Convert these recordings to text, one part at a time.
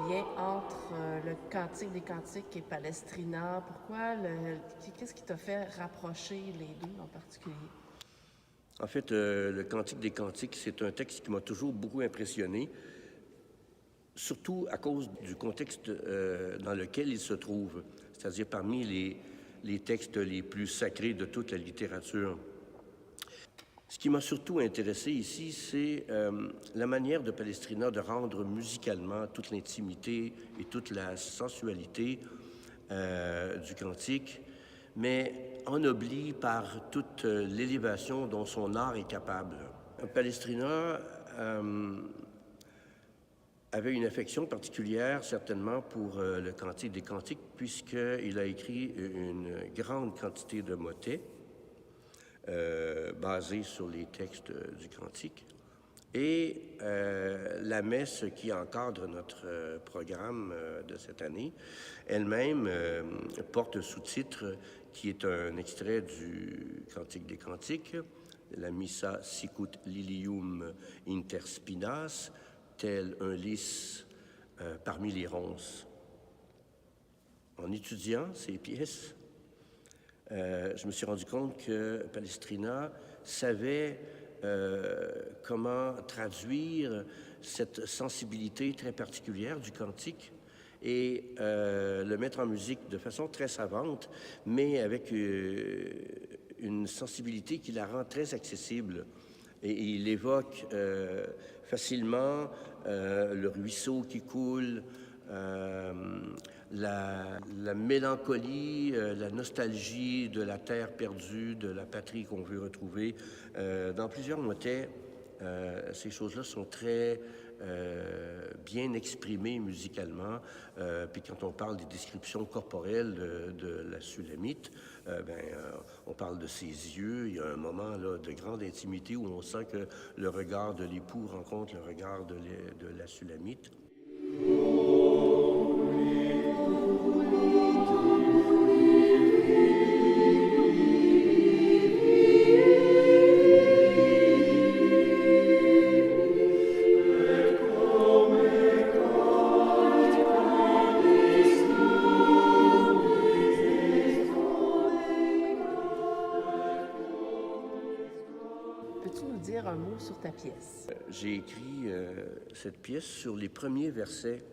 lien entre le Cantique des Cantiques et Palestrina? Qu'est-ce qui t'a fait rapprocher les deux en particulier? En fait, le Cantique des Cantiques, c'est un texte qui m'a toujours beaucoup impressionné, surtout à cause du contexte dans lequel il se trouve, c'est-à-dire parmi les textes les plus sacrés de toute la littérature. Ce qui m'a surtout intéressé ici, c'est la manière de Palestrina de rendre musicalement toute l'intimité et toute la sensualité du cantique, mais ennobli par toute l'élévation dont son art est capable. Palestrina avait une affection particulière, certainement, pour le Cantique des Cantiques, puisqu'il a écrit une grande quantité de motets basés sur les textes du Cantique. Et la messe qui encadre notre programme de cette année, elle-même porte un sous-titre qui est un extrait du Cantique des Cantiques, la Missa Sicut Lilium Inter Spinas, tel un lys parmi les ronces. En étudiant ces pièces, je me suis rendu compte que Palestrina savait comment traduire cette sensibilité très particulière du cantique et le mettre en musique de façon très savante, mais avec une sensibilité qui la rend très accessible. Et il évoque facilement le ruisseau qui coule, la mélancolie, la nostalgie de la terre perdue, de la patrie qu'on veut retrouver. Dans plusieurs motets, ces choses-là sont très bien exprimées musicalement. Puis quand on parle des descriptions corporelles de la Sulamite, on parle de ses yeux. Il y a un moment là, de grande intimité où on sent que le regard de l'époux rencontre le regard de la Sulamite. Peux-tu nous dire un mot sur ta pièce? J'ai écrit cette pièce sur les premiers versets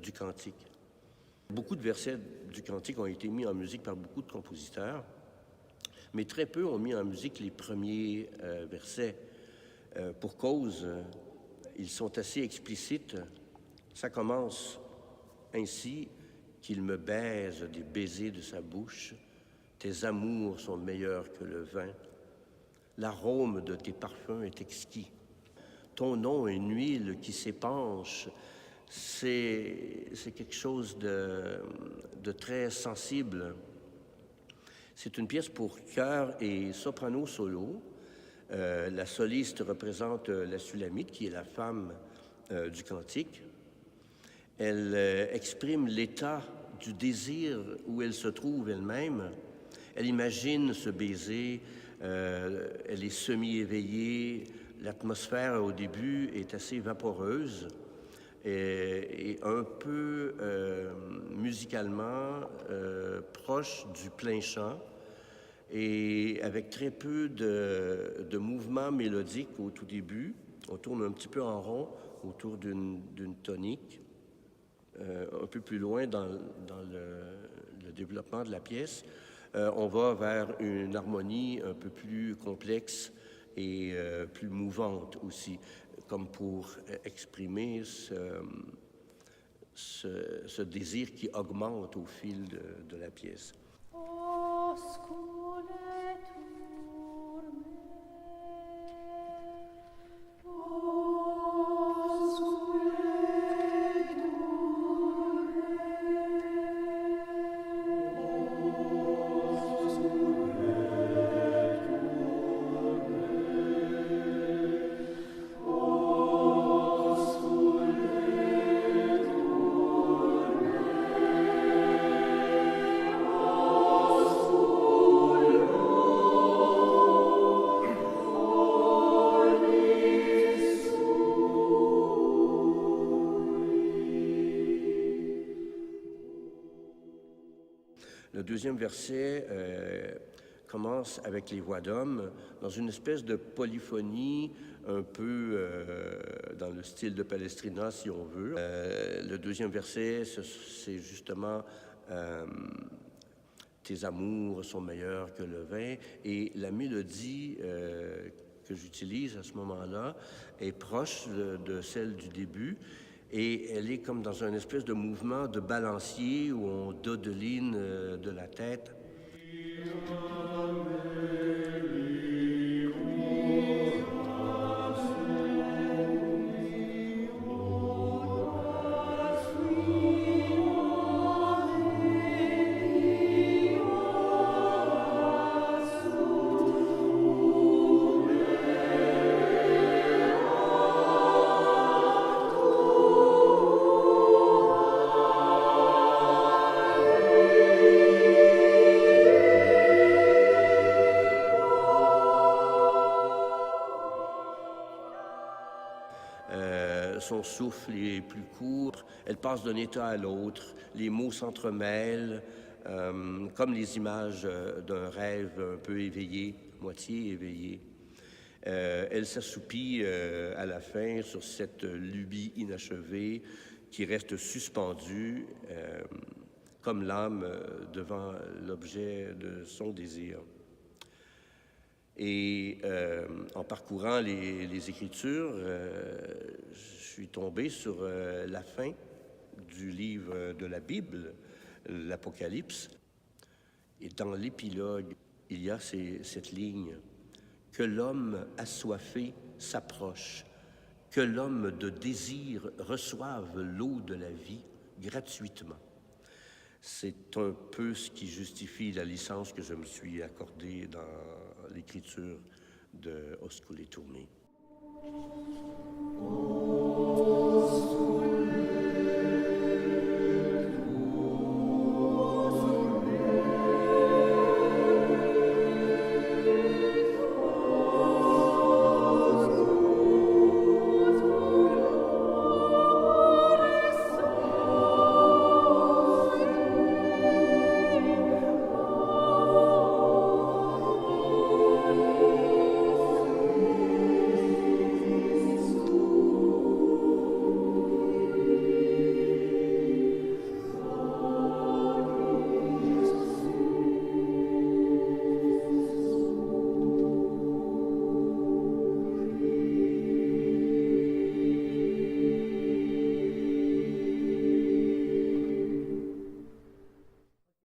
du Cantique. Beaucoup de versets du Cantique ont été mis en musique par beaucoup de compositeurs, mais très peu ont mis en musique les premiers versets. Pour cause, ils sont assez explicites. Ça commence ainsi: qu'il me baise des baisers de sa bouche, tes amours sont meilleurs que le vin, l'arôme de tes parfums est exquis, ton nom est une huile qui s'épanche. C'est quelque chose de très sensible. C'est une pièce pour chœur et soprano solo. La soliste représente la Sulamite, qui est la femme du cantique. Elle exprime l'état du désir où elle se trouve elle-même. Elle imagine ce baiser, elle est semi-éveillée. L'atmosphère au début est assez vaporeuse et un peu musicalement proche du plain chant et avec très peu de mouvements mélodiques au tout début. On tourne un petit peu en rond autour d'une tonique. Un peu plus loin dans le développement de la pièce, on va vers une harmonie un peu plus complexe et plus mouvante aussi, comme pour exprimer ce désir qui augmente au fil de la pièce. deuxième verset commence avec les voix d'hommes dans une espèce de polyphonie un peu dans le style de Palestrina, si on veut. Le deuxième verset, c'est justement tes amours sont meilleurs que le vin. Et la mélodie que j'utilise à ce moment-là est proche de celle du début. Et elle est comme dans un espèce de mouvement de balancier où on dodeline de la tête. Son souffle est plus court, elle passe d'un état à l'autre, les mots s'entremêlent, comme les images d'un rêve un peu éveillé, moitié éveillé. Elle s'assoupit à la fin sur cette lubie inachevée qui reste suspendue comme l'âme devant l'objet de son désir. Et en parcourant les Écritures, je suis tombé sur la fin du livre de la Bible, l'Apocalypse. Et dans l'épilogue, il y a cette ligne « Que l'homme assoiffé s'approche, que l'homme de désir reçoive l'eau de la vie gratuitement. » C'est un peu ce qui justifie la licence que je me suis accordée dans l'écriture de Oscul et Tourné.